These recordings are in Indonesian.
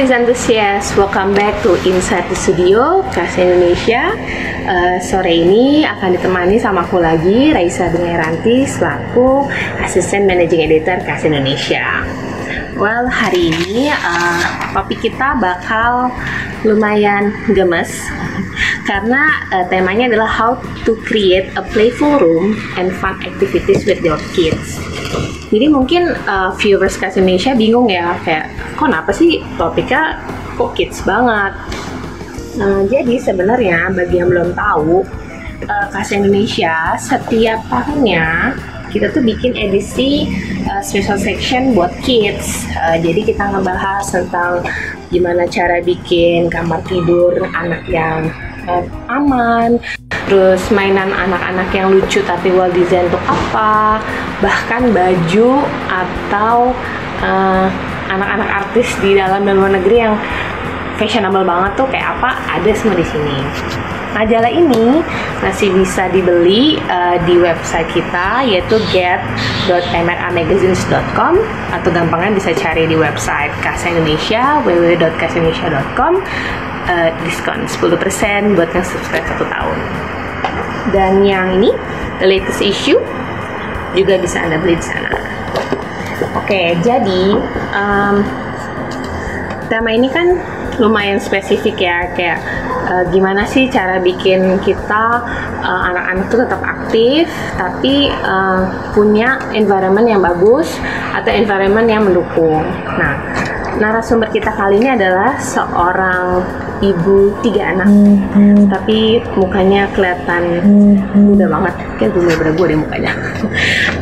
Kids Enthusiast, welcome back to Inside the Studio, Kelas Indonesia. Sore ini akan ditemani sama aku lagi, Raisa Bingairanti, selaku Asisten Managing Editor Kelas Indonesia. Well, hari ini topik kita bakal lumayan gemes karena temanya adalah how to create a playful room and fun activities with your kids. Jadi mungkin viewers Kelas Indonesia bingung ya, kayak kenapa sih topiknya kok kids banget. Jadi sebenarnya bagi yang belum tahu, Kelas Indonesia setiap tahunnya kita tuh bikin edisi special section buat kids. Jadi kita ngebahas tentang gimana cara bikin kamar tidur anak yang aman, terus mainan anak-anak yang lucu tapi well design untuk apa, bahkan baju atau anak-anak artis di dalam dan luar negeri yang fashionable banget tuh kayak apa, ada semua di sini. Majalah ini masih bisa dibeli di website kita, yaitu get.mramagazines.com, atau gampangnya bisa cari di website Kasa Indonesia, www.kasaindonesia.com. Diskon 10% buat yang subscribe 1 tahun. Dan yang ini, the latest issue, juga bisa Anda beli di sana. Oke, jadi tema ini kan lumayan spesifik ya, kayak gimana sih cara bikin kita anak-anak tuh tetap aktif tapi punya environment yang bagus atau environment yang mendukung. Nah, narasumber kita kali ini adalah seorang ibu 3 anak, tapi mukanya kelihatan muda banget, kayak gue gue deh mukanya.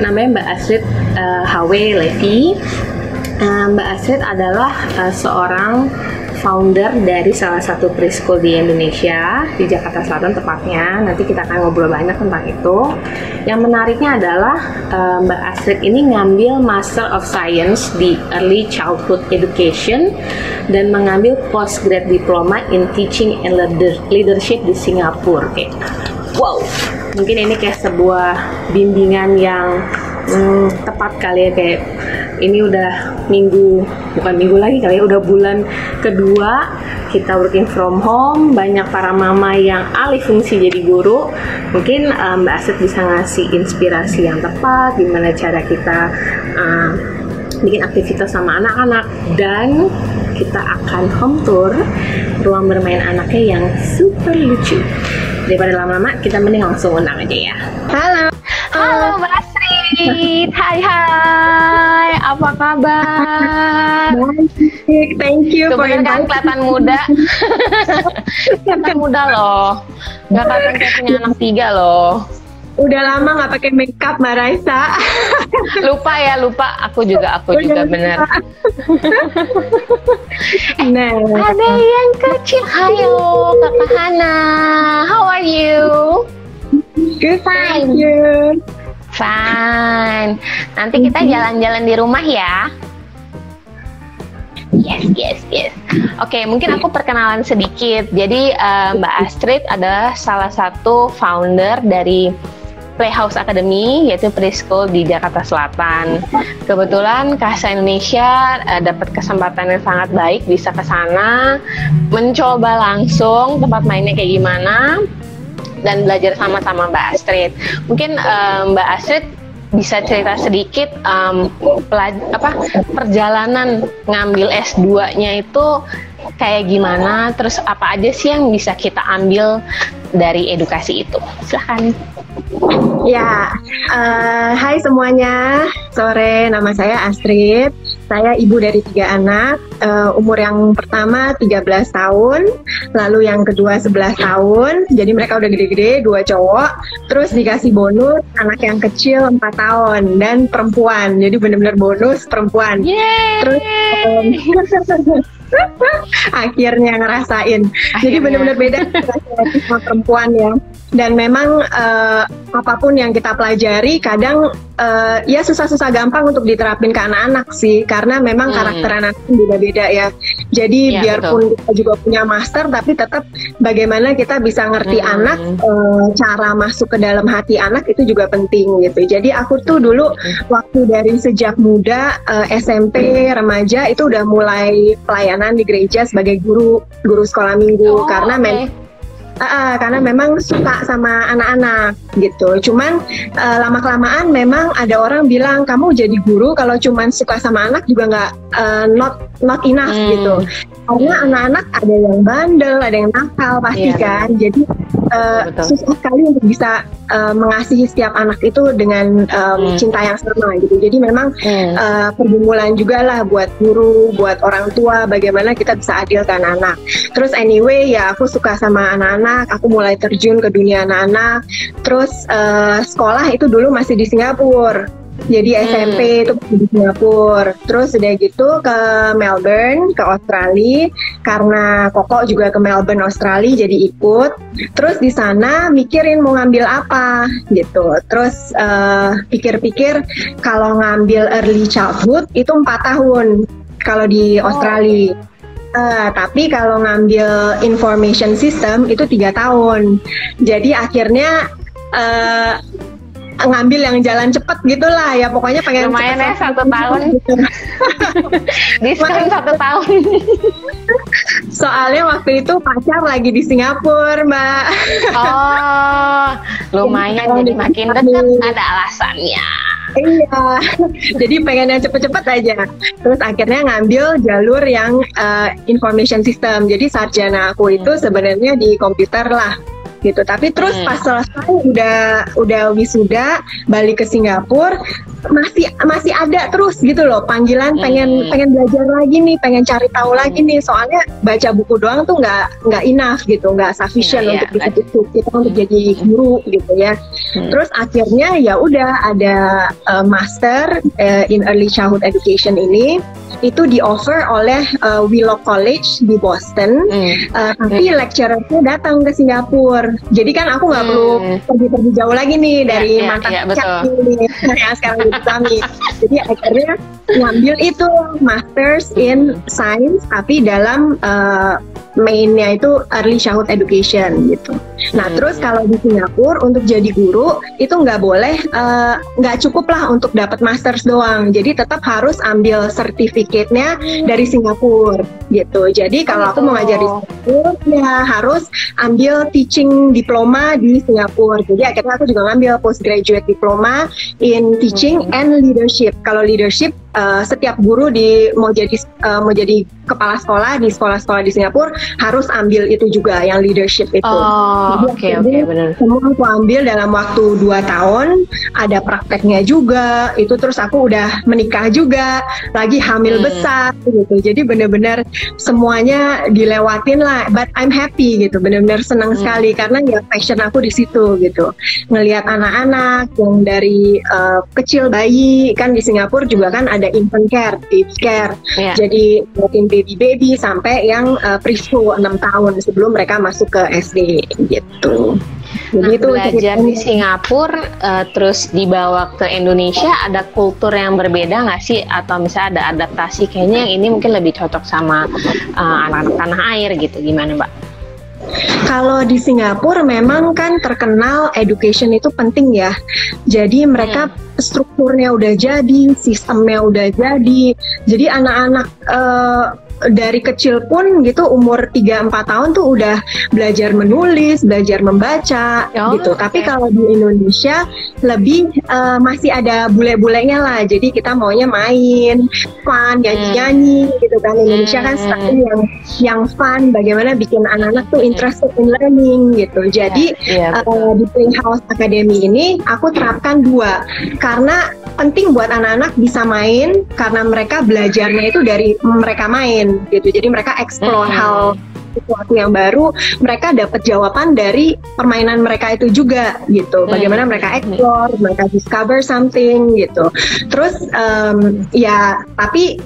Namanya Mbak Astrid HW Levi. Mbak Astrid adalah seorang founder dari salah satu preschool di Indonesia, di Jakarta Selatan tepatnya. Nanti kita akan ngobrol banyak tentang itu. Yang menariknya adalah Mbak Astrid ini ngambil Master of Science di Early Childhood Education dan mengambil Postgrad Diploma in Teaching and Leadership di Singapura. Wow, mungkin ini kayak sebuah bimbingan yang tepat kali ya, kayak ini udah bukan minggu lagi kali ya, udah bulan kedua kita working from home, banyak para mama yang alih fungsi jadi guru. Mungkin Mbak Astrid bisa ngasih inspirasi yang tepat, gimana cara kita bikin aktivitas sama anak-anak, dan kita akan home tour ruang bermain anaknya yang super lucu. Daripada lama-lama, kita mending langsung undang aja ya. Halo Mbak Astrid, hai, apa kabar? Baik, thank you for inviting. Kan kelihatan muda, kelihatan muda loh, gak kelihatan kayak punya anak 3 loh. Udah lama nggak pakai makeup Mbak Raisa. Lupa, aku juga bener. Nah, ada yang kecil, hayo Kakak Hana, how are you? Good, thank you. Fine. Nanti kita jalan-jalan di rumah ya. Yes. Oke, mungkin aku perkenalan sedikit. Jadi Mbak Astrid adalah salah satu founder dari Playhouse Academy, yaitu preschool di Jakarta Selatan. Kebetulan Kasa Indonesia dapat kesempatan yang sangat baik bisa ke sana, mencoba langsung tempat mainnya kayak gimana, dan belajar sama-sama Mbak Astrid. Mungkin Mbak Astrid bisa cerita sedikit perjalanan ngambil S2-nya itu kayak gimana, terus apa aja sih yang bisa kita ambil dari edukasi itu. Silahkan. Ya, hai semuanya, sore, nama saya Astrid. Saya ibu dari 3 anak, umur yang pertama 13 tahun, lalu yang kedua 11 tahun, jadi mereka udah gede-gede, 2 cowok, terus dikasih bonus anak yang kecil 4 tahun, dan perempuan, jadi benar-benar bonus perempuan. Yeay. Terus akhirnya ngerasain, jadi benar-benar beda sama perempuan ya. Dan memang apapun yang kita pelajari kadang ya susah-susah gampang untuk diterapin ke anak-anak sih, karena memang karakter anak beda-beda ya. Jadi biarpun kita juga punya master, tapi tetap bagaimana kita bisa ngerti anak, cara masuk ke dalam hati anak itu juga penting gitu. Jadi aku tuh dulu waktu dari sejak muda SMP, remaja itu udah mulai pelayanan di gereja sebagai guru sekolah minggu, karena memang suka sama anak-anak gitu. Cuman lama-kelamaan memang ada orang bilang kamu jadi guru kalau cuman suka sama anak juga nggak not enough gitu. Karena anak-anak ada yang bandel, ada yang nakal pasti kan. Jadi susah sekali untuk bisa mengasihi setiap anak itu dengan cinta yang sama gitu. Jadi memang pergumulan juga lah buat guru, buat orang tua, bagaimana kita bisa adil ke anak-anak. Terus anyway ya aku suka sama anak-anak, aku mulai terjun ke dunia anak-anak. Terus sekolah itu dulu masih di Singapura. Jadi SMP itu di Singapura. Terus udah gitu ke Melbourne, ke Australia. Karena Koko juga ke Melbourne, Australia, jadi ikut. Terus di sana mikirin mau ngambil apa gitu. Terus pikir-pikir kalau ngambil early childhood itu 4 tahun kalau di Australia. Tapi kalau ngambil information system itu 3 tahun. Jadi akhirnya ngambil yang jalan cepet gitulah ya, pokoknya pengen lumayan ya 1 tahun gitu. diskon 1 tahun. Soalnya waktu itu pacar lagi di Singapura, Mbak. Oh, lumayan jadi makin dekat, ada alasannya. Iya, jadi pengen yang cepet-cepet aja. Terus akhirnya ngambil jalur yang information system. Jadi sarjana aku itu sebenarnya di komputer lah gitu. Tapi terus pas selesai udah wisuda balik ke Singapura, masih ada terus gitu loh panggilan, pengen belajar lagi nih, pengen cari tahu lagi nih. Soalnya baca buku doang tuh nggak enough gitu, nggak sufficient untuk bisa kita untuk jadi guru gitu ya. Terus akhirnya ya udah ada master in early childhood education ini. Itu di offer oleh Willow College di Boston, tapi lecturernya datang ke Singapura. Jadi kan aku nggak perlu pergi-pergi jauh lagi nih dari mantan pacar ini yang sekarang di kami. Jadi akhirnya ngambil itu Masters in Science, tapi dalam mainnya itu Early Childhood Education gitu. Nah terus kalau di Singapura untuk jadi guru itu nggak boleh, nggak cukup lah untuk dapat Masters doang. Jadi tetap harus ambil sertifikatnya dari Singapura gitu. Jadi kalau aku mau ngajar di Singapura ya harus ambil teaching diploma di Singapura. Jadi akhirnya aku juga ngambil postgraduate diploma in teaching and leadership. Kalau leadership setiap guru mau jadi kepala sekolah di sekolah-sekolah di Singapura harus ambil itu juga yang leadership itu. Oke, benar. Semua aku ambil dalam waktu 2 tahun, ada prakteknya juga. Itu terus aku udah menikah juga, lagi hamil besar gitu. Jadi benar-benar semuanya dilewatin lah. But I'm happy gitu, benar-benar senang sekali karena ya passion aku di situ gitu. Ngelihat anak-anak yang dari kecil bayi, kan di Singapura juga kan ada infant care, baby care. Jadi buatin baby sampai yang preschool 6 tahun sebelum mereka masuk ke SD gitu. Jadi itu belajar di Singapura terus dibawa ke Indonesia, ada kultur yang berbeda nggak sih? Atau misalnya ada adaptasi, kayaknya yang ini mungkin lebih cocok sama anak-anak tanah air gitu, gimana Mbak? Kalau di Singapura memang kan terkenal education itu penting ya. Jadi mereka strukturnya udah jadi, sistemnya udah jadi. Jadi anak-anak dari kecil pun gitu umur 3-4 tahun tuh udah belajar menulis, belajar membaca gitu. Tapi kalau di Indonesia lebih masih ada bule-bulenya lah. Jadi kita maunya main, fun, nyanyi-nyanyi gitu kan. Indonesia kan style yang fun, bagaimana bikin anak-anak tuh interested in learning gitu. Jadi di Playhouse Academy ini aku terapkan 2. Karena penting buat anak-anak bisa main, karena mereka belajarnya itu dari mereka main gitu. Jadi mereka explore hal sesuatu yang baru, mereka dapat jawaban dari permainan mereka itu juga gitu. Bagaimana mereka explore, mereka discover something gitu. Terus ya tapi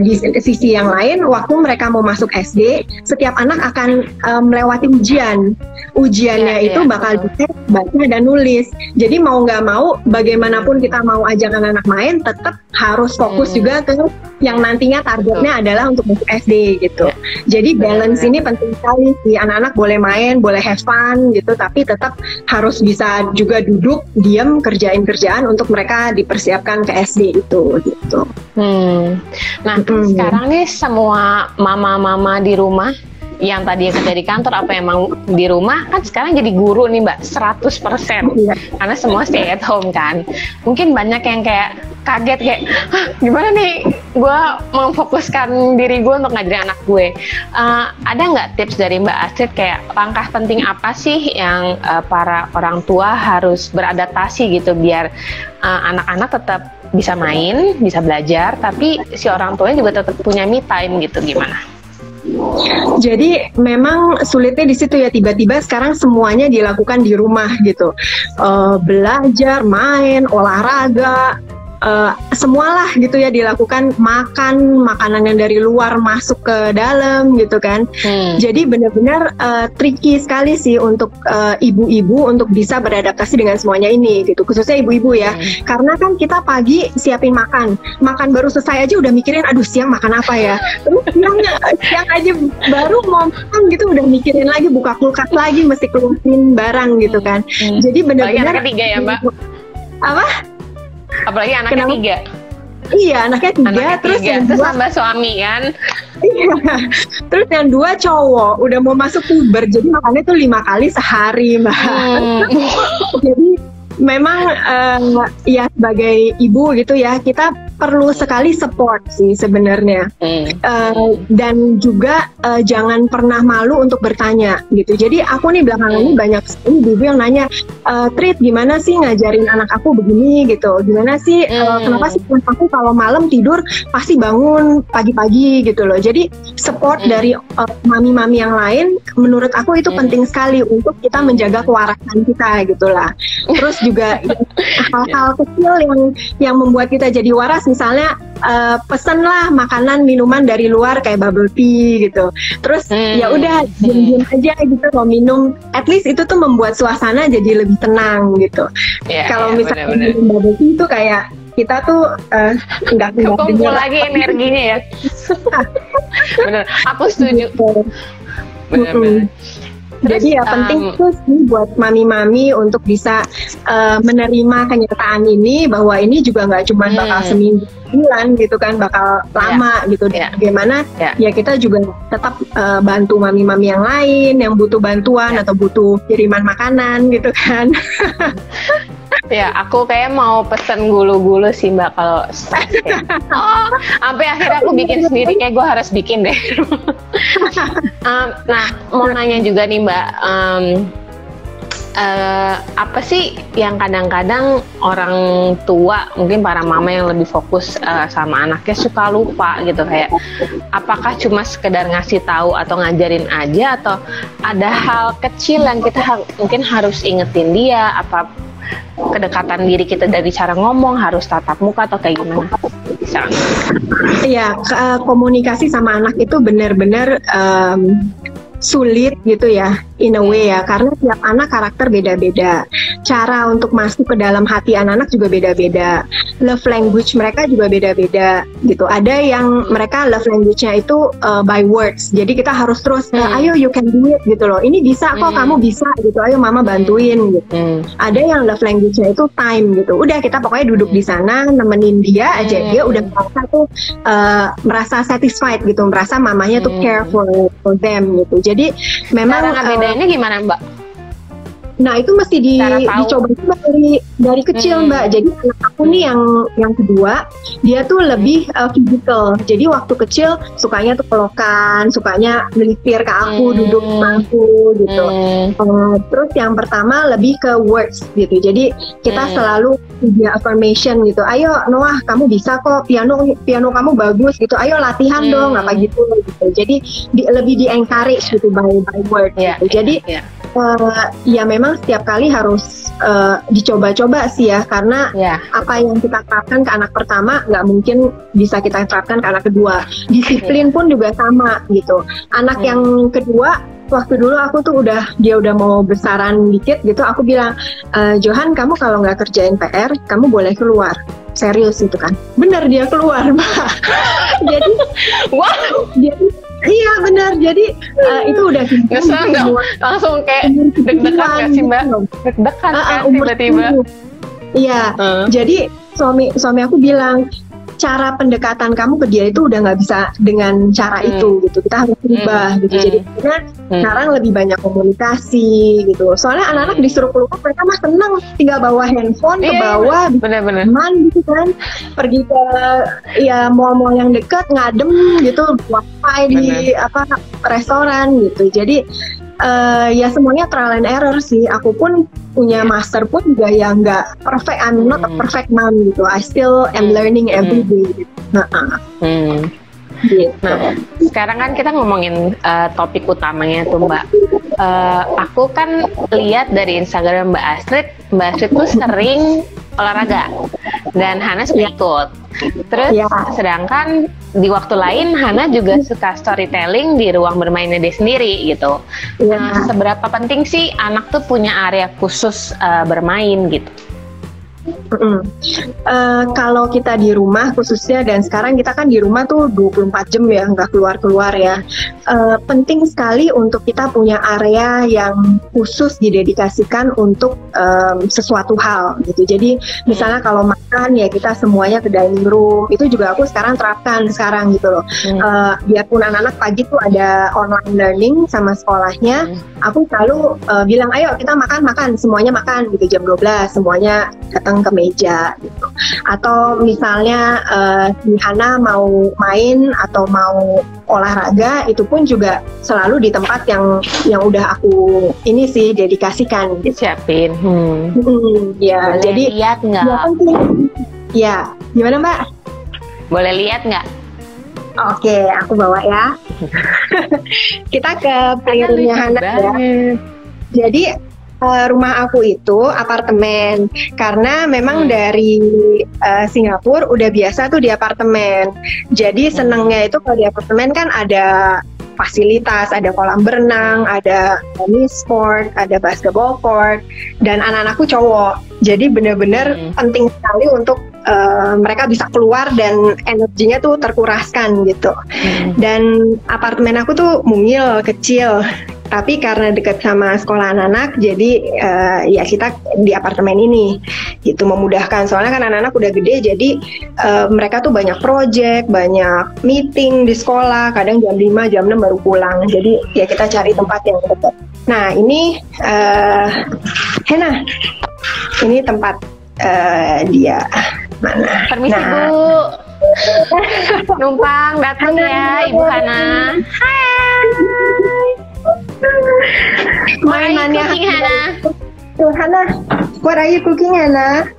di sisi yang lain, waktu mereka mau masuk SD, setiap anak akan melewati ujian. Ujiannya itu bakal dites baca dan nulis. Jadi mau nggak mau, bagaimanapun kita mau ajak anak-anak main, tetap harus fokus juga ke yang nantinya targetnya adalah untuk masuk SD gitu. Jadi balance ini penting sekali sih. Anak-anak boleh main, boleh have fun gitu, tapi tetap harus bisa juga duduk, diam, kerjain kerjaan untuk mereka dipersiapkan ke SD itu gitu. Nah, sekarang nih semua mama-mama di rumah yang tadi kerja di kantor apa emang di rumah kan sekarang jadi guru nih Mbak 100% karena semua stay at home kan. Mungkin banyak yang kayak kaget kayak gimana nih gue memfokuskan diri gue untuk ngajarin anak gue. Ada nggak tips dari Mbak Astrid kayak langkah penting apa sih yang para orang tua harus beradaptasi gitu biar anak-anak tetap bisa main, bisa belajar, tapi si orang tuanya juga tetap punya me time gitu, gimana? Jadi memang sulitnya di situ ya, tiba-tiba sekarang semuanya dilakukan di rumah gitu, belajar, main, olahraga, semualah gitu ya dilakukan, makan makanan yang dari luar masuk ke dalam gitu kan. Jadi benar-benar tricky sekali sih untuk ibu-ibu untuk bisa beradaptasi dengan semuanya ini gitu, khususnya ibu-ibu ya, karena kan kita pagi siapin makan baru selesai aja udah mikirin aduh siang makan apa ya, terus siang aja baru mau makan gitu udah mikirin lagi, buka kulkas lagi mesti keluarin barang gitu kan. Jadi benar-benar anak ketiga ya Mbak? Apa? Apalagi anaknya tiga. Iya, anaknya tiga, terus yang terus dua tambah suami kan. Iya. Terus yang dua cowok, udah mau masuk puber, jadi makannya tuh 5 kali sehari, Mbak. Jadi memang ya sebagai ibu gitu ya, kita perlu sekali support sih sebenarnya, dan juga jangan pernah malu untuk bertanya gitu. Jadi aku nih belakangan ini banyak sekali ibu yang nanya, Trit gimana sih ngajarin anak aku begini gitu, gimana sih kenapa sih anak aku kalau malam tidur pasti bangun pagi-pagi gitu loh. Jadi support dari mami-mami yang lain menurut aku itu penting sekali untuk kita menjaga kewarasan kita gitulah. Terus juga hal-hal kecil yang membuat kita jadi waras, misalnya pesenlah makanan minuman dari luar kayak bubble tea gitu, terus ya udah diam-diam aja gitu mau minum, at least itu tuh membuat suasana jadi lebih tenang gitu. Kalau misalnya minum bubble tea itu kayak kita tuh nggak kumpul lagi energinya ya. Bener, aku setuju. Bener-bener. Jadi ya penting tuh sih buat mami-mami untuk bisa menerima kenyataan ini, bahwa ini juga nggak cuma bakal seminggu bulan gitu kan, bakal lama gitu. Bagaimana ya kita juga tetap bantu mami-mami yang lain yang butuh bantuan atau butuh kiriman makanan gitu kan. Ya, aku kayak mau pesen gulu-gulu sih Mbak kalau sampai akhirnya aku bikin sendiri, kayak gue harus bikin deh. Nah, mau nanya juga nih Mbak, apa sih yang kadang-kadang orang tua, mungkin para mama yang lebih fokus sama anaknya suka lupa gitu, kayak apakah cuma sekedar ngasih tahu atau ngajarin aja, atau ada hal kecil yang kita mungkin harus ingetin dia, apa kedekatan diri kita dari cara ngomong, harus tatap muka atau kayak gimana? Iya, komunikasi sama anak itu benar-benar sulit gitu ya, in a way ya, karena tiap anak karakter beda-beda, cara untuk masuk ke dalam hati anak-anak juga beda-beda, love language mereka juga beda-beda gitu. Ada yang mereka love language-nya itu by words, jadi kita harus terus ayo you can do it gitu loh, ini bisa kok, kamu bisa gitu, ayo mama bantuin gitu. Ada yang love language-nya itu time gitu, udah kita pokoknya duduk di sana nemenin dia aja, dia udah merasa tuh merasa satisfied gitu, merasa mamanya tuh care for them gitu. Jadi memang cara ngebedainnya gimana Mbak? Nah itu mesti dicoba juga dari kecil Mbak. Jadi anak aku nih yang kedua, dia tuh lebih physical. Jadi waktu kecil sukanya tuh pelukan, sukanya melipir ke aku, duduk sama aku gitu. Terus yang pertama lebih ke words gitu. Jadi kita selalu punya affirmation gitu. Ayo Noah, kamu bisa kok, piano kamu bagus gitu. Ayo latihan dong, apa gitu. Jadi lebih di encourage gitu by word gitu. Jadi ya memang setiap kali harus dicoba-coba sih ya, karena apa yang kita terapkan ke anak pertama nggak mungkin bisa kita terapkan ke anak kedua. Disiplin pun juga sama gitu. Anak yang kedua, waktu dulu aku tuh dia udah mau besaran dikit gitu, aku bilang, Johan, kamu kalau nggak kerjain PR, kamu boleh keluar. Serius itu kan, bener dia keluar Mbak. Jadi iya benar, jadi itu udah langsung kayak deg-degan gak sih Mbak? Deg-degan kan tiba-tiba. Iya, jadi suami aku bilang, cara pendekatan kamu ke dia itu udah nggak bisa dengan cara itu gitu, kita harus berubah gitu. Jadi karena sekarang lebih banyak komunikasi gitu, soalnya anak-anak disuruh keluar mereka mah seneng, tinggal bawa handphone ke bawah, teman gitu kan, pergi ke mall-mall yang dekat, ngadem gitu, wifi di restoran gitu. Jadi ya semuanya trial and error sih. Aku pun punya master pun juga yang nggak perfect. I'm not a perfect mom gitu. I still am learning every day. Gitu. Gitu. Nah, sekarang kan kita ngomongin topik utamanya tuh Mbak. Aku kan lihat dari Instagram Mbak Astrid tuh sering olahraga dan Hana suka ikut. Terus sedangkan di waktu lain Hana juga suka storytelling di ruang bermainnya dia sendiri gitu. Nah, seberapa penting sih anak tuh punya area khusus bermain gitu? Kalau kita di rumah khususnya, dan sekarang kita kan di rumah tuh 24 jam ya, nggak keluar-keluar ya, penting sekali untuk kita punya area yang khusus didedikasikan untuk sesuatu hal gitu. Jadi misalnya kalau makan ya kita semuanya ke dining room, itu juga aku sekarang terapkan sekarang gitu loh. Biarpun anak-anak pagi tuh ada online learning sama sekolahnya, aku selalu bilang ayo kita makan semuanya makan gitu, jam 12 semuanya datang ke meja gitu. Atau misalnya si Hana mau main atau mau olahraga, itu pun juga selalu di tempat yang udah aku ini sih dedikasikan gitu. Siapin. Ya, boleh jadi lihat nggak? Ya, gimana Mbak? Boleh lihat nggak? Oke, aku bawa ya. Kita ke playroomnya Hana ya. Jadi rumah aku itu apartemen, karena memang dari Singapura udah biasa tuh di apartemen. Jadi senengnya itu kalau di apartemen kan ada fasilitas, ada kolam berenang, ada tenis court, ada basketball court, dan anak-anakku cowok. Jadi benar-benar penting sekali untuk mereka bisa keluar dan energinya tuh terkuraskan gitu. Dan apartemen aku tuh mungil, kecil. Tapi karena dekat sama sekolah anak-anak, jadi ya kita di apartemen ini gitu, memudahkan. Soalnya kan anak-anak udah gede, jadi mereka tuh banyak project, banyak meeting di sekolah. Kadang jam 5, jam 6 baru pulang. Jadi ya kita cari tempat yang dekat. Nah ini Hena, ini tempat dia. Mana? Permisi Bu, numpang datang ya Ibu Hana. Hai. Mainannya Hana. Hana, what are you cooking Hana?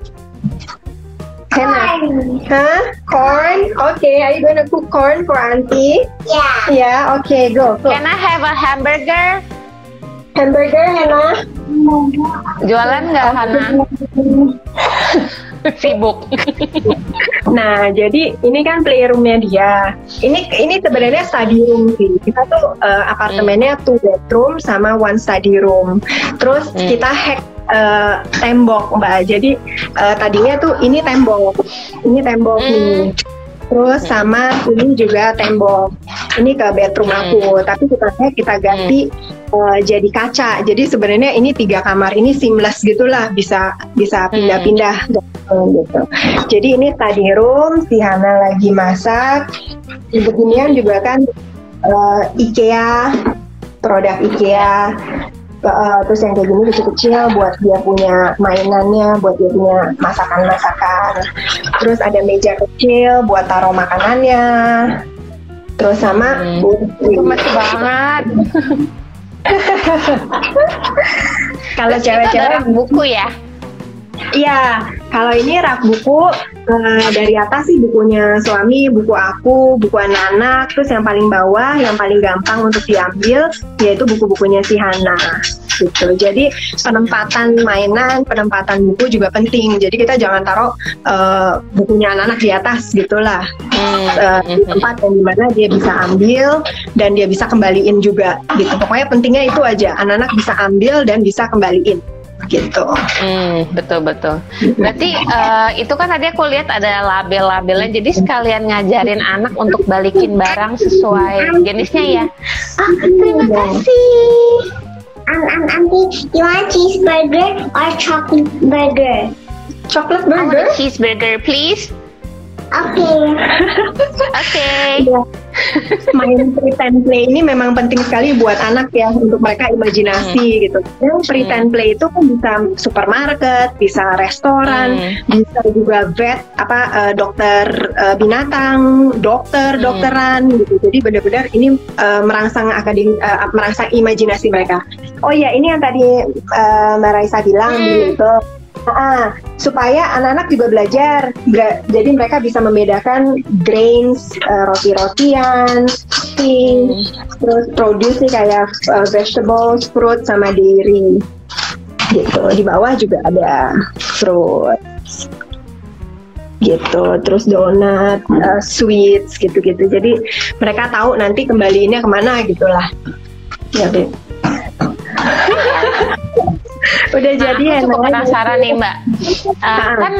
Hana, huh? Corn? Okay, are you gonna cook corn for Auntie? Yeah, okay, go. Can I have a hamburger? Hamburger Hana? Jualan nggak Hana? Sibuk. Nah, jadi ini kan playroomnya dia. Ini sebenarnya study room sih. Kita tuh apartemennya 2 bedroom sama 1 study room. Terus kita hack tembok Mbak. Jadi tadinya tuh ini tembok nih. Terus sama ini juga tembok. Ini ke bedroom aku. Tapi kita ganti jadi kaca. Jadi sebenarnya ini 3 kamar ini seamless gitulah, bisa pindah-pindah gitu. Jadi ini study room, si Hana lagi masak. Beginian juga kan IKEA, produk IKEA. Terus yang kayak gini kecil-kecil buat dia punya mainannya, buat dia punya masakan-masakan. Terus ada meja kecil buat taruh makanannya. Terus sama itu masih banget. Kalau cewek-cewek buku ya. Iya, kalau ini rak buku dari atas sih bukunya suami, buku aku, buku anak-anak. Terus yang paling bawah, yang paling gampang untuk diambil, yaitu buku-bukunya si Hana. Gitu. Jadi penempatan mainan, penempatan buku juga penting. Jadi kita jangan taruh bukunya anak-anak di atas gitulah. Di tempat yang dimana dia bisa ambil dan dia bisa kembaliin juga. Gitu. Pokoknya pentingnya itu aja, anak-anak bisa ambil dan bisa kembaliin. Gitu. Betul. Berarti itu kan tadi aku lihat ada label-labelnya, jadi sekalian ngajarin anak untuk balikin barang sesuai jenisnya ya. Terima kasih. Auntie, you want cheeseburger or chocolate burger? Chocolate I want burger? a cheeseburger, please. Oke. Ya. Main pretend play ini memang penting sekali buat anak ya, untuk mereka imajinasi gitu. Yang pretend play itu kan bisa supermarket, bisa restoran, bisa juga vet, dokter binatang, dokteran gitu. Jadi benar-benar ini merangsang merangsang imajinasi mereka. Oh iya, ini yang tadi Mbak Raisa bilang gitu. Supaya anak-anak juga belajar, jadi mereka bisa membedakan grains, roti-rotian, terus produce nih kayak vegetables, fruit sama dairy, gitu. Di bawah juga ada fruit, gitu. Terus donat, sweets, gitu-gitu. Jadi mereka tahu nanti kembaliinnya kemana, gitulah. Ya, Beb. Udah jadi ya. Aku cukup penasaran nih Mbak. Kan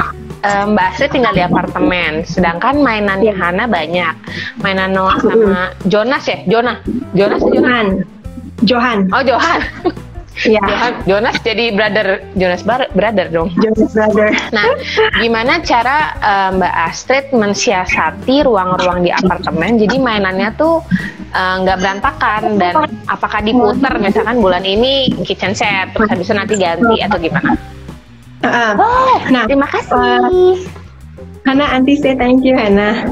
Mbak Astrid tinggal di apartemen, sedangkan mainannya Hana banyak. Mainan Noah sama Jonas ya? Johan. Oh, Johan. Ya. Jonas jadi Jonas brother dong. Jonas brother. Nah, gimana cara Mbak Astrid mensiasati ruang-ruang di apartemen jadi mainannya tuh nggak berantakan, dan apakah diputer misalkan bulan ini kitchen set terus habis itu nanti ganti atau gimana? Nah, terima kasih. Hana, Auntie say thank you, Hana.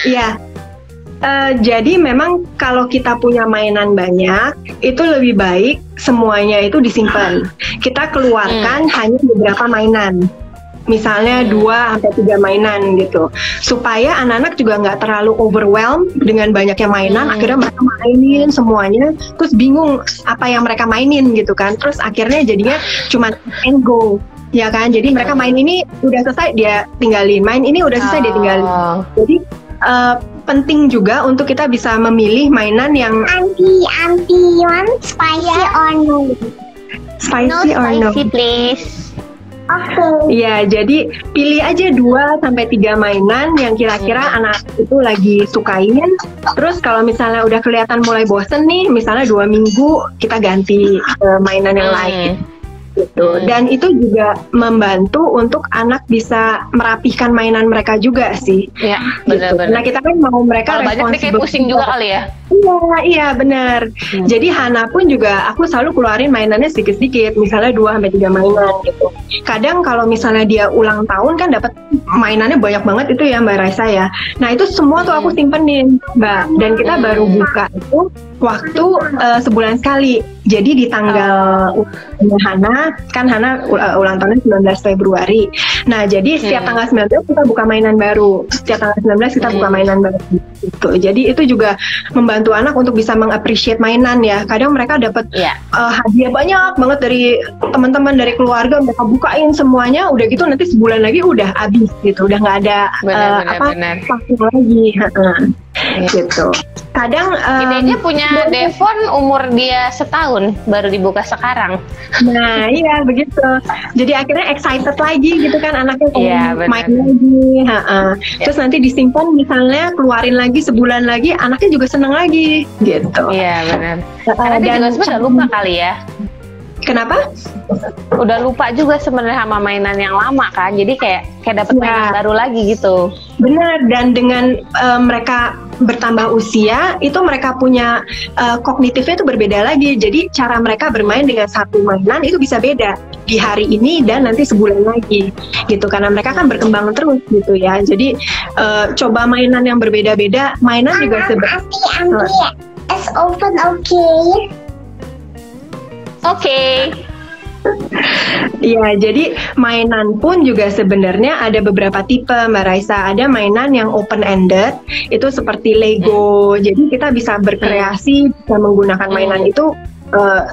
Iya. Jadi memang kalau kita punya mainan banyak, itu lebih baik semuanya itu disimpan. Kita keluarkan hanya beberapa mainan. Misalnya 2-3 mainan gitu, supaya anak-anak juga nggak terlalu overwhelmed dengan banyaknya mainan. Akhirnya mereka mainin semuanya, terus bingung apa yang mereka mainin gitu kan. Terus akhirnya jadinya cuma and go, ya kan. Jadi mereka main ini udah selesai dia tinggalin, main ini udah selesai dia tinggalin. Jadi penting juga untuk kita bisa memilih mainan yang Auntie, you want spicy or no? Spicy or no? Spicy please. Oke. Ya, jadi pilih aja 2-3 mainan yang kira-kira anak itu lagi sukain. Terus kalau misalnya udah kelihatan mulai bosen nih, misalnya 2 minggu kita ganti mainan yang lain. Gitu. Dan itu juga membantu untuk anak bisa merapihkan mainan mereka juga sih. Iya, gitu. benar-benar. Nah, kita kan mau mereka kalau banyak nih kayak pusing juga kali ya. Iya benar. Jadi Hana pun juga aku selalu keluarin mainannya sedikit-sedikit, misalnya 2-3 mainan gitu. Kadang kalau misalnya dia ulang tahun kan dapat mainannya banyak banget itu ya Mbak Raisa ya. Nah itu semua tuh aku simpenin Mbak, dan kita baru buka itu waktu sebulan sekali. Jadi di tanggal Hana, kan Hana ulang tahunnya 19 Februari. Nah jadi setiap tanggal 19 kita buka mainan baru. Setiap tanggal 19 kita buka mainan baru gitu. Jadi itu juga membantu anak untuk bisa meng-appreciate mainan ya. Kadang mereka dapat hadiah banyak banget dari teman-teman, dari keluarga, mereka bukain semuanya, udah gitu nanti sebulan lagi udah habis gitu. Udah nggak ada pakai lagi. Gitu. Kadang ini aja punya Devon umur dia setahun baru dibuka sekarang. Nah iya begitu. Jadi akhirnya excited lagi gitu kan anaknya main lagi. Terus nanti disimpan misalnya keluarin lagi sebulan lagi, anaknya juga seneng lagi gitu. Iya benar. Karena dia juga sebenarnya lupa kali ya. Kenapa? Udah lupa juga sebenarnya sama mainan yang lama kan. Jadi kayak dapat mainan baru lagi gitu. Benar, dan dengan mereka bertambah usia itu mereka punya kognitifnya itu berbeda lagi. Jadi cara mereka bermain dengan satu mainan itu bisa beda di hari ini dan nanti sebulan lagi gitu, karena mereka kan berkembang terus gitu ya. Jadi coba mainan yang berbeda-beda. Mainan juga Auntie, it's open, okay? Oke. Iya, jadi mainan pun juga sebenarnya ada beberapa tipe, Mbak Raisa. Ada mainan yang open-ended, itu seperti Lego. Jadi kita bisa berkreasi, bisa menggunakan mainan itu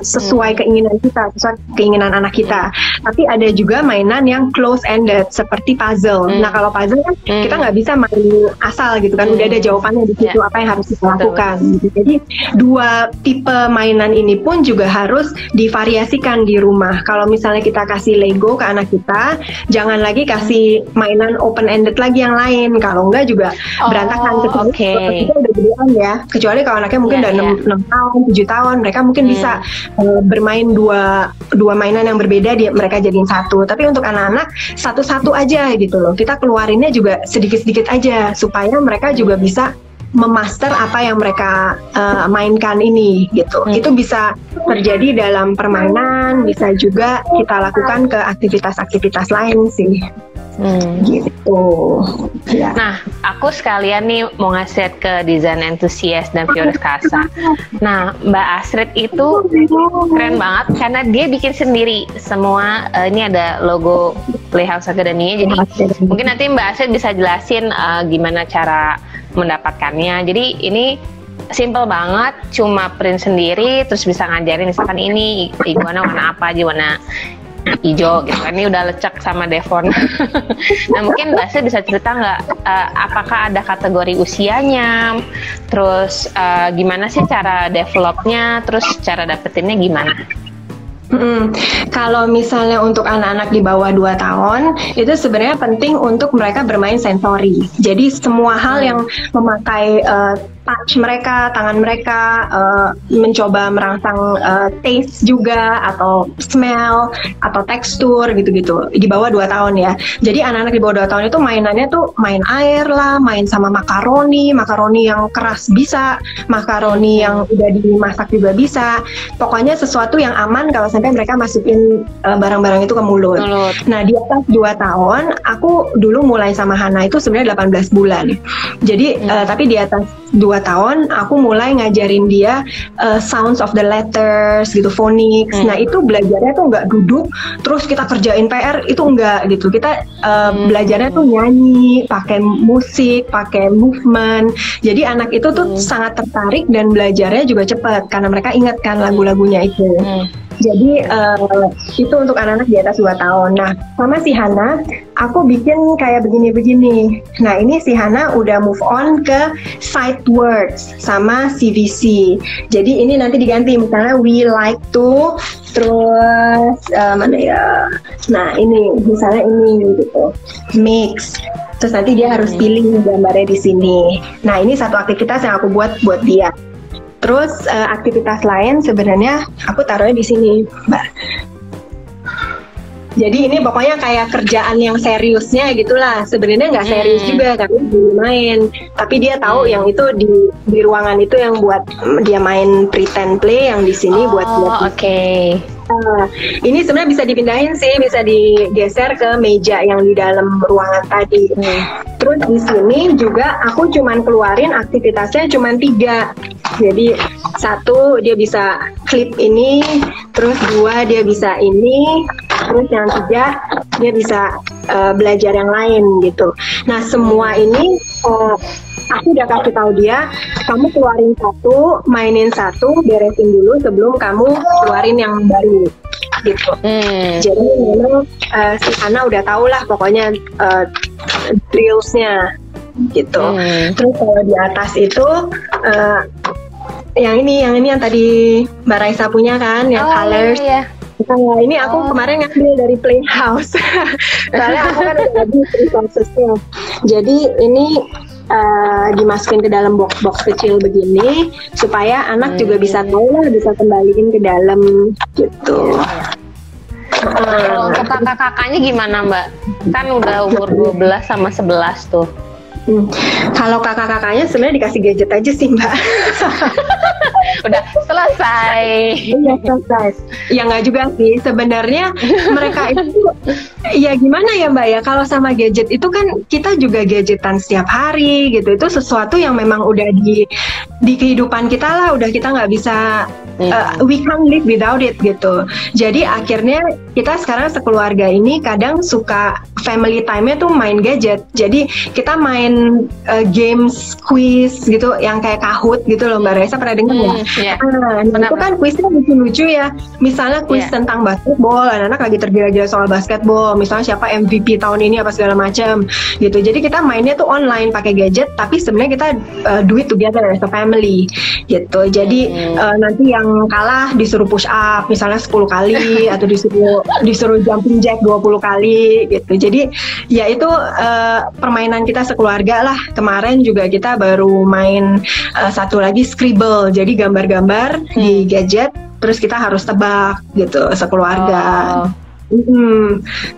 sesuai keinginan kita, sesuai keinginan anak kita. Tapi ada juga mainan yang close-ended, seperti puzzle. Nah, kalau puzzle kan kita nggak bisa main asal gitu kan, udah ada jawabannya di situ, apa yang harus kita lakukan. Gitu. Jadi dua tipe mainan ini pun juga harus divariasikan di rumah. Kalau misalnya kita kasih Lego ke anak kita, jangan lagi kasih mainan open-ended lagi yang lain. Kalau enggak juga berantakan. Kecuali kita udah gedean ya. Kecuali kalau anaknya mungkin udah 6 tahun, 7 tahun, mereka mungkin bisa bermain dua mainan yang berbeda, mereka jadiin satu. Tapi untuk anak-anak satu-satu aja gitu loh. Kita keluarinnya juga sedikit-sedikit aja supaya mereka juga bisa memaster apa yang mereka mainkan ini gitu. Itu bisa terjadi dalam permainan, bisa juga kita lakukan ke aktivitas-aktivitas lain sih. Gitu. Ya. Nah, aku sekalian nih mau ngasih ke desain entusias dan viewers Kasa. Nah, Mbak Astrid itu keren banget karena dia bikin sendiri semua. Ini ada logo Playhouse Academy. Jadi mungkin nanti Mbak Astrid bisa jelasin gimana cara mendapatkannya. Jadi ini simple banget, cuma print sendiri, terus bisa ngajarin misalkan ini iguana warna apa aja, warna hijau gitu kan. Ini udah lecek sama Devon. Nah, mungkin Mbak Astrid bisa cerita nggak apakah ada kategori usianya, terus gimana sih cara developnya, terus cara dapetinnya gimana? Kalau misalnya untuk anak-anak di bawah 2 tahun, itu sebenarnya penting untuk mereka bermain sensori. Jadi semua hal yang memakai touch mereka, tangan mereka, mencoba merangsang taste juga, atau smell, atau tekstur gitu-gitu, di bawah 2 tahun ya. Jadi anak-anak di bawah 2 tahun itu mainannya tuh main air lah, main sama makaroni yang keras bisa, makaroni yang udah dimasak juga bisa. Pokoknya sesuatu yang aman kalau sampai mereka masukin barang-barang itu ke mulut. Nah, di atas 2 tahun, aku dulu mulai sama Hana itu sebenarnya 18 bulan. Jadi, tapi di atas 2 tahun, aku mulai ngajarin dia sounds of the letters gitu, phonics. Nah, itu belajarnya tuh nggak duduk, terus kita kerjain PR, itu nggak gitu. Kita belajarnya tuh nyanyi, pakai musik, pakai movement. Jadi anak itu tuh sangat tertarik dan belajarnya juga cepat, karena mereka ingat kan lagu-lagunya itu. Jadi itu untuk anak-anak di atas 2 tahun. Nah, sama si Hana, aku bikin kayak begini-begini. Nah, ini si Hana udah move on ke sight words sama CVC. Jadi ini nanti diganti, misalnya we like to, terus mana ya? Nah, ini misalnya ini gitu, mix. Terus nanti dia harus pilih gambarnya di sini. Nah, ini satu aktivitas yang aku buat dia. Terus aktivitas lain sebenarnya aku taruhnya di sini, Mbak. Jadi ini pokoknya kayak kerjaan yang seriusnya gitulah. Sebenarnya nggak serius juga karena dia main. Tapi dia tahu yang itu di ruangan itu yang buat dia main pretend play, yang di sini buat dia. Oke. Ini sebenarnya bisa dipindahin sih, bisa digeser ke meja yang di dalam ruangan tadi. Terus di sini juga aku cuman keluarin aktivitasnya cuman 3. Jadi 1 dia bisa klip ini, terus 2 dia bisa ini, terus yang 3 dia bisa belajar yang lain gitu. Nah, semua ini aku udah kasih tahu dia, kamu keluarin 1, mainin 1, beresin dulu sebelum kamu keluarin yang baru gitu. Jadi memang si Hana udah tahu lah pokoknya drills-nya gitu. Terus kalau di atas itu yang ini yang tadi Mbak Raisa punya kan, yang colors. Iya. Nah, ini aku kemarin ngambil dari Playhouse. Soalnya aku kan udah habis resourcesnya. Jadi ini dimasukin ke dalam box-box kecil begini supaya anak juga bisa tahu lah, bisa kembaliin ke dalam gitu. Kalau untuk kakak-kakaknya gimana, Mbak? Kan udah umur 12 sama 11 tuh. Kalau kakak-kakaknya sebenarnya dikasih gadget aja sih Mbak. Udah selesai. Iya selesai. Ya nggak juga sih. Sebenarnya mereka itu ya gimana ya Mbak ya. Kalau sama gadget itu kan kita juga gadgetan setiap hari gitu. Itu sesuatu yang memang udah di kehidupan kita lah. Udah kita nggak bisa we can't live without it gitu. Jadi akhirnya kita sekarang sekeluarga ini kadang suka family time-nya tuh main gadget. Jadi kita main games, quiz gitu yang kayak Kahoot gitu loh Mbak Raisa, pernah dengar ya? Yeah. Itu kan quiznya lucu-lucu ya. Misalnya quiz tentang basketball, anak-anak lagi tergila-gila soal basketball. Misalnya siapa MVP tahun ini apa segala macam gitu. Jadi kita mainnya tuh online pakai gadget, tapi sebenarnya kita do it together as a family gitu. Jadi nanti yang kalah disuruh push up misalnya 10 kali atau disuruh jumping jack 20 kali gitu. Jadi ya itu permainan kita sekeluarga lah. Kemarin juga kita baru main satu lagi Scribble. Jadi gambar-gambar di gadget terus kita harus tebak gitu sekeluarga.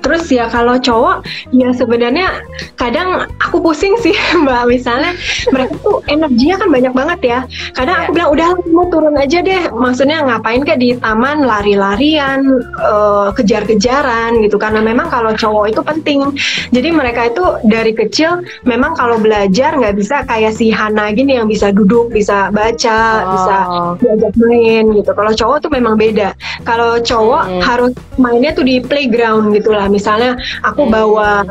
Terus ya kalau cowok ya sebenarnya kadang aku pusing sih Mbak, misalnya mereka tuh energinya kan banyak banget ya. Kadang aku bilang udah mau turun aja deh, maksudnya ngapain kayak di taman lari-larian, kejar-kejaran gitu, karena memang kalau cowok itu penting. Jadi mereka itu dari kecil memang kalau belajar nggak bisa kayak si Hana gini yang bisa duduk, bisa baca, bisa diajak main gitu. Kalau cowok tuh memang beda. Kalau cowok harus mainnya tuh di playground gitulah. Misalnya aku bawa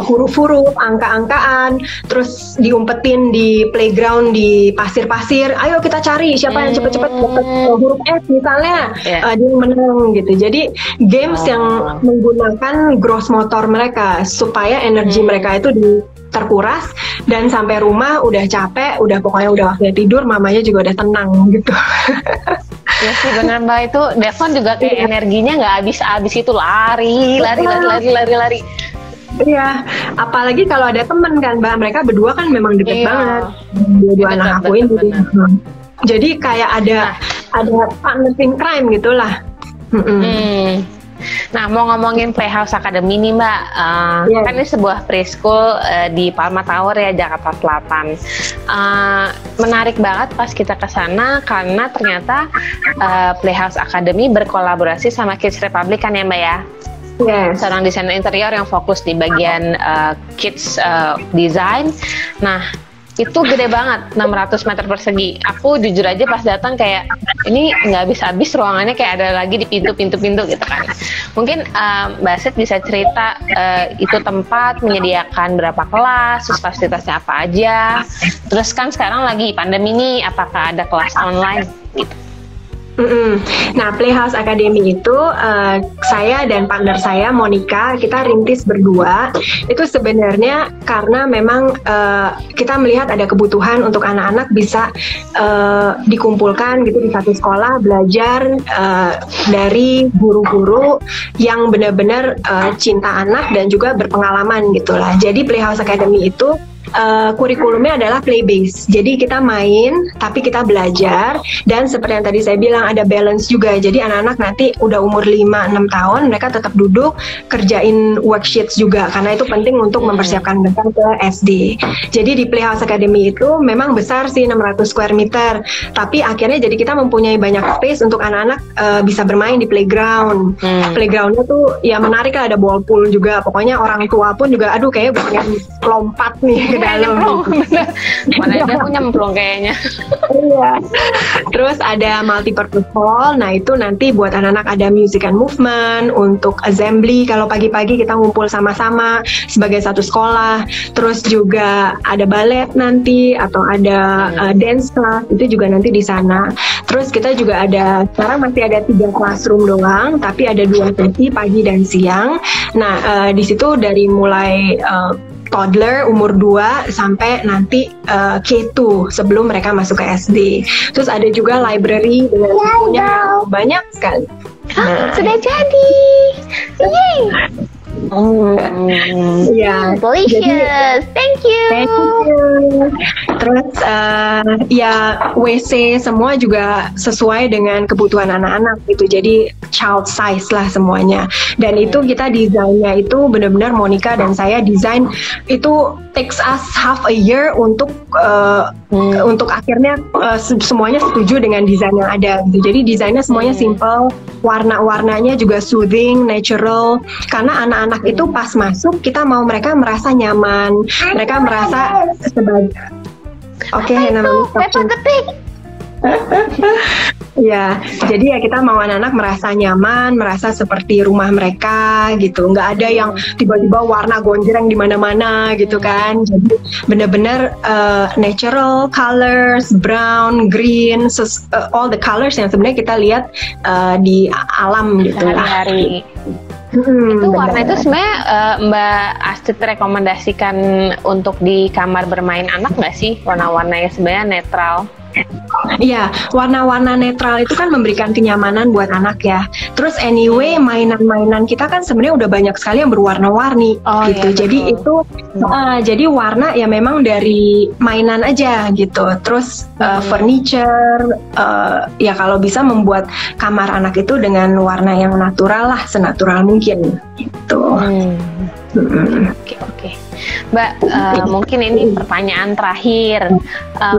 huruf-huruf, angka-angkaan, terus diumpetin di playground di pasir-pasir. Ayo kita cari siapa yang cepet-cepet dapat huruf S misalnya, dia yang menang gitu. Jadi games yang menggunakan gross motor mereka supaya energi mereka itu terkuras dan sampai rumah udah capek, udah pokoknya udah waktunya tidur, mamanya juga udah tenang gitu. Ya sih benar Mbak, itu Devon juga kayak energinya nggak habis-habis, itu lari. Iya, apalagi kalau ada temen kan Mbak, mereka berdua kan memang deket banget, dua anak aku ini. Jadi kayak ada partner in crime gitulah. Nah, mau ngomongin Playhouse Academy nih Mbak, kan ini sebuah preschool di Palma Tower ya, Jakarta Selatan. Menarik banget pas kita ke sana karena ternyata Playhouse Academy berkolaborasi sama Kids Republic kan ya Mbak ya? Seorang desainer interior yang fokus di bagian kids design. Nah, itu gede banget, 600 meter persegi. Aku jujur aja pas datang kayak, ini nggak habis-habis ruangannya, kayak ada lagi di pintu-pintu gitu kan. Mungkin Mbak Astrid bisa cerita itu tempat menyediakan berapa kelas, terus fasilitasnya apa aja. Terus kan sekarang lagi pandemi nih, apakah ada kelas online gitu? Nah, Playhouse Academy itu saya dan partner saya Monica, kita rintis berdua. Itu sebenarnya karena memang kita melihat ada kebutuhan untuk anak-anak bisa dikumpulkan gitu di satu sekolah, belajar dari guru-guru yang benar-benar cinta anak dan juga berpengalaman gitulah. Jadi Playhouse Academy itu kurikulumnya adalah play base. Jadi kita main tapi kita belajar, dan seperti yang tadi saya bilang ada balance juga. Jadi anak-anak nanti udah umur 5-6 tahun mereka tetap duduk kerjain worksheets juga, karena itu penting untuk mempersiapkan mereka ke SD. Jadi di Playhouse Academy itu memang besar sih, 600 square meter, tapi akhirnya jadi kita mempunyai banyak space untuk anak-anak bisa bermain di playground. Playgroundnya tuh ya menarik lah, ada ball pool juga. Pokoknya orang tua pun juga aduh kayaknya pengen lompat nih ke dalam. Mana dia punya nyemplung kayaknya. Iya. Terus ada multi-purpose hall. Nah itu nanti buat anak-anak ada music and movement, untuk assembly kalau pagi-pagi kita ngumpul sama-sama sebagai satu sekolah. Terus juga ada ballet nanti, atau ada dance class, itu juga nanti di sana. Terus kita juga ada, sekarang masih ada 3 classroom doang, tapi ada 2 sesi pagi dan siang. Nah di situ dari mulai toddler umur 2 sampai nanti K2 sebelum mereka masuk ke SD. Terus ada juga library dengan bukunya banyak sekali. Sudah jadi. Yeay. Ya, delicious. Thank you. Thank you. Terus ya WC semua juga sesuai dengan kebutuhan anak-anak gitu. Jadi child size lah semuanya. Dan itu kita desainnya itu benar-benar Monica dan saya desain itu takes us half a year untuk akhirnya semuanya setuju dengan desain yang ada gitu. Jadi desainnya semuanya simple, warna-warnanya juga soothing, natural. Karena anak-anak itu pas masuk kita mau mereka merasa nyaman, mereka merasa sebagai namanya ya, jadi ya kita mau anak-anak merasa nyaman, merasa seperti rumah mereka gitu. Nggak ada yang tiba-tiba warna gonjreng di mana-mana gitu kan. Jadi benar-benar natural colors, brown, green, all the colors yang sebenarnya kita lihat di alam gitu lah. Itu warna itu sebenarnya Mbak Astrid rekomendasikan untuk di kamar bermain anak nggak sih? Warna-warna yang sebenarnya netral. Iya, warna-warna netral itu kan memberikan kenyamanan buat anak ya. Terus anyway, mainan-mainan kita kan sebenarnya udah banyak sekali yang berwarna-warni gitu. Iya, jadi itu jadi warna ya memang dari mainan aja gitu. Terus furniture ya kalau bisa membuat kamar anak itu dengan warna yang natural lah, senatural mungkin gitu. Oke. Mbak, mungkin ini pertanyaan terakhir.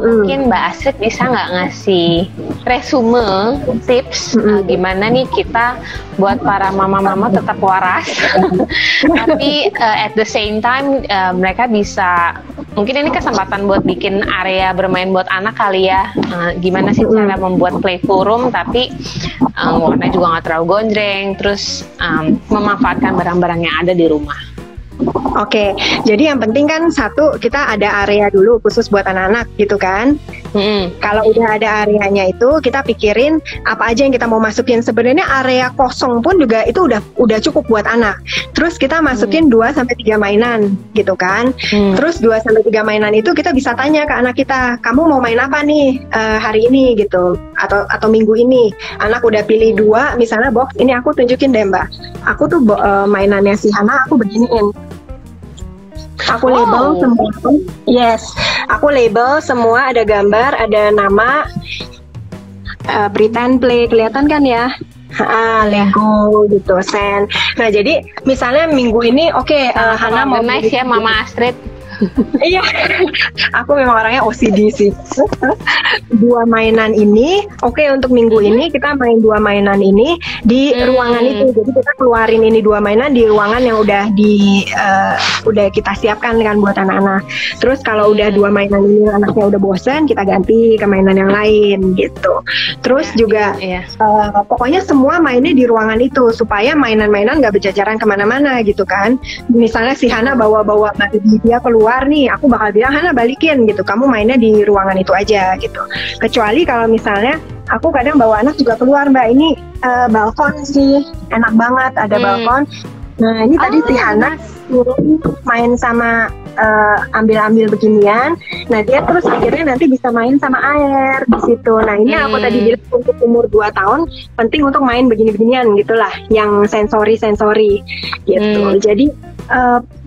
Mungkin Mbak Astrid bisa nggak ngasih resume, tips gimana nih kita buat para mama-mama tetap waras, tapi at the same time mereka bisa, mungkin ini kesempatan buat bikin area bermain buat anak kali ya. Gimana sih cara membuat playful room tapi warnanya juga nggak terlalu gonjreng, terus memanfaatkan barang-barang yang ada di rumah. Oke, jadi yang penting kan satu, kita ada area dulu khusus buat anak-anak gitu kan. Kalau udah ada areanya itu, kita pikirin apa aja yang kita mau masukin. Sebenarnya area kosong pun juga itu udah cukup buat anak. Terus kita masukin 2-3 mainan gitu kan. Terus 2-3 mainan itu kita bisa tanya ke anak kita, kamu mau main apa nih hari ini gitu, atau minggu ini. Anak udah pilih 2, misalnya box ini, aku tunjukin deh Mbak. Aku tuh mainannya si Hana aku beginiin. Aku label semua. Yes, aku label semua, ada gambar, ada nama, pretend play, kelihatan kan ya? Lego gitu, sen. Nah jadi misalnya minggu ini, Hana mau nice ya Mama Astrid. Iya, aku memang orangnya OCD sih. 2 mainan ini, untuk minggu ini kita main 2 mainan ini di ruangan itu. Jadi kita keluarin ini 2 mainan di ruangan yang udah kita siapkan kan buat anak-anak. Terus kalau udah 2 mainan ini anaknya udah bosan, kita ganti ke mainan yang lain gitu. Terus juga pokoknya semua mainnya di ruangan itu supaya mainan-mainan nggak berjajaran kemana-mana gitu kan. Misalnya si Hana bawa-bawa Barbie dia keluar nih, aku bakal bilang Hana balikin gitu, kamu mainnya di ruangan itu aja gitu. Kecuali kalau misalnya aku kadang bawa anak juga keluar, Mbak, ini balkon sih, enak banget ada balkon. Nah ini tadi si Hana main sama ambil-ambil beginian. Nah dia terus akhirnya nanti bisa main sama air di situ. Nah ini aku tadi bilang untuk umur 2 tahun penting untuk main begini-beginian gitulah, yang sensori gitu. Jadi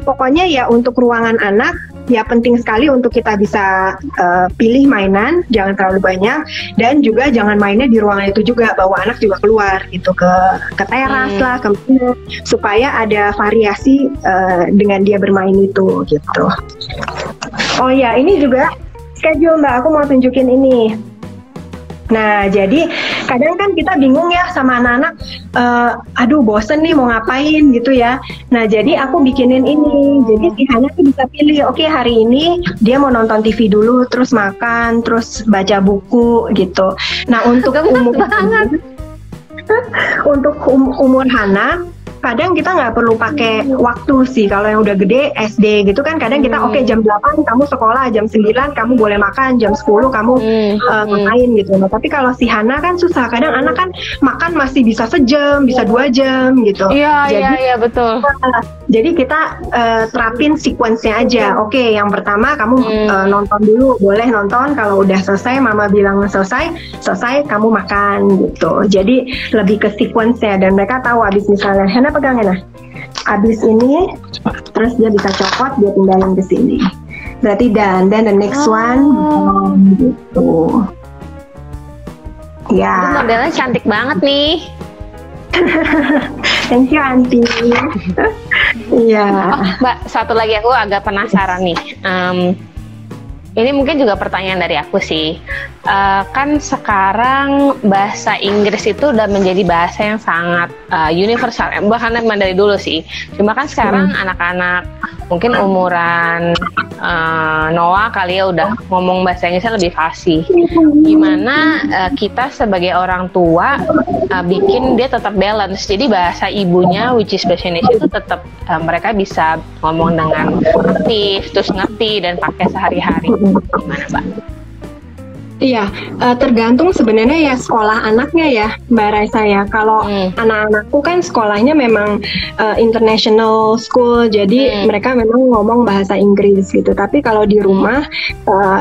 pokoknya ya untuk ruangan anak ya penting sekali untuk kita bisa pilih mainan, jangan terlalu banyak, dan juga jangan mainnya di ruangan itu juga, bawa anak juga keluar gitu ke teras lah, ke mana, supaya ada variasi dengan dia bermain itu gitu. Oh ya, ini juga schedule Mbak, aku mau tunjukin ini. Nah, jadi kadang kan kita bingung ya sama anak-anak, aduh bosen nih mau ngapain gitu ya. Nah, jadi aku bikinin ini. Jadi si Hana tuh bisa pilih, hari ini dia mau nonton TV dulu, terus makan, terus baca buku gitu. Nah, untuk umur Hana, kadang kita nggak perlu pakai waktu sih. Kalau yang udah gede SD gitu kan kadang kita jam 8 kamu sekolah, jam 9 kamu boleh makan, jam 10 kamu ngapain gitu. Nah tapi kalau si Hana kan susah, kadang anak kan makan masih bisa sejam, bisa 2 jam gitu. Iya betul. Jadi kita terapin sequence-nya aja. Yang pertama kamu nonton dulu, boleh nonton, kalau udah selesai mama bilang selesai kamu makan gitu. Jadi lebih ke sequence-nya, dan mereka tahu abis misalnya Hana pegang Hana, abis ini terus dia bisa copot, dia tinggalin ke sini berarti dan the next one gitu. Itu Ya, modelnya cantik banget nih. thank you Auntie. Iya. Oh, Mbak, satu lagi aku agak penasaran nih. Ini mungkin juga pertanyaan dari aku sih. Kan sekarang bahasa Inggris itu udah menjadi bahasa yang sangat universal. Bahkan emang dari dulu sih. Cuma kan sekarang anak-anak mungkin umuran Noah kali ya udah ngomong bahasa Inggrisnya lebih fasih. Gimana kita sebagai orang tua bikin dia tetap balance. Jadi bahasa ibunya, which is bahasa Indonesia itu tetap mereka bisa ngomong dengan aktif, terus ngerti dan pakai sehari-hari. Gimana, Mbak? Iya, tergantung sebenarnya ya sekolah anaknya ya, Mbak Raisa ya. Kalau anak-anakku kan sekolahnya memang international school, jadi mereka memang ngomong bahasa Inggris gitu. Tapi kalau di rumah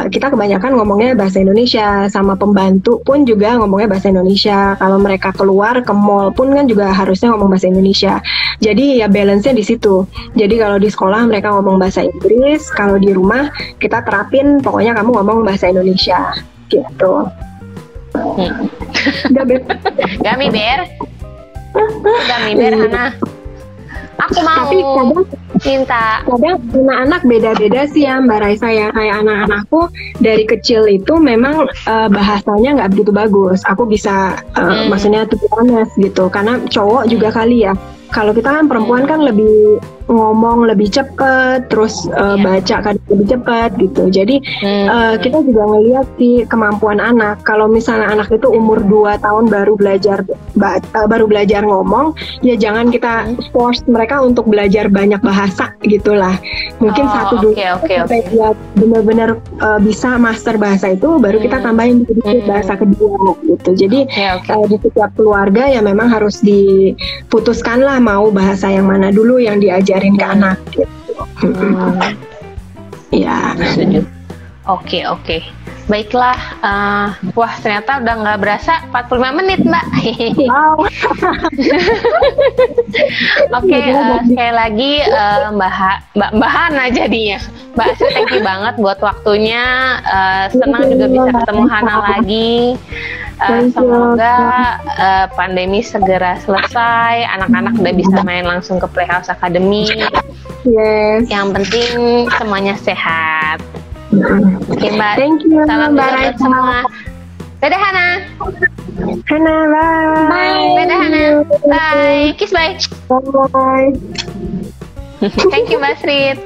kita kebanyakan ngomongnya bahasa Indonesia, sama pembantu pun juga ngomongnya bahasa Indonesia. Kalau mereka keluar ke mall pun kan juga harusnya ngomong bahasa Indonesia. Jadi ya balance-nya di situ. Jadi kalau di sekolah mereka ngomong bahasa Inggris, kalau di rumah kita terapin pokoknya kamu ngomong bahasa Indonesia. Gitu. Gami Bear, Hana. Aku mau Tapi minta. kadang anak-anak beda-beda sih ya Mbak Raisa ya. Kayak anak-anakku dari kecil itu memang bahasanya nggak begitu bagus. Aku bisa maksudnya to be honest gitu. Karena cowok juga kali ya. Kalau kita kan perempuan kan lebih ngomong lebih cepet, terus baca kan lebih cepet gitu. Jadi kita juga ngelihat sih kemampuan anak. Kalau misalnya anak itu umur 2 tahun baru belajar ngomong, ya jangan kita force mereka untuk belajar banyak bahasa gitulah. Mungkin 1-2 sampai dia benar-benar bisa master bahasa itu, baru kita tambahin sedikit bahasa kedua gitu. Jadi di setiap keluarga ya memang harus diputuskan lah mau bahasa yang mana dulu yang diajarin ke anak gitu. Ya. Oke. Baiklah, wah ternyata udah nggak berasa 45 menit Mbak. Wow. Oke, sekali lagi Mbak Hana jadinya. Mbak Asri, thank you banget buat waktunya. Senang juga bisa ketemu Hana lagi. Semoga pandemi segera selesai, anak-anak udah bisa main langsung ke Playhouse Academy. Yes. Yang penting semuanya sehat. Oke Mbak, Thank you salam Mbak buat Raisa. semua. Dadah Hana. Hana, bye. Dadah Hana. Bye. Kiss bye. Bye. Thank you Mbak Srit.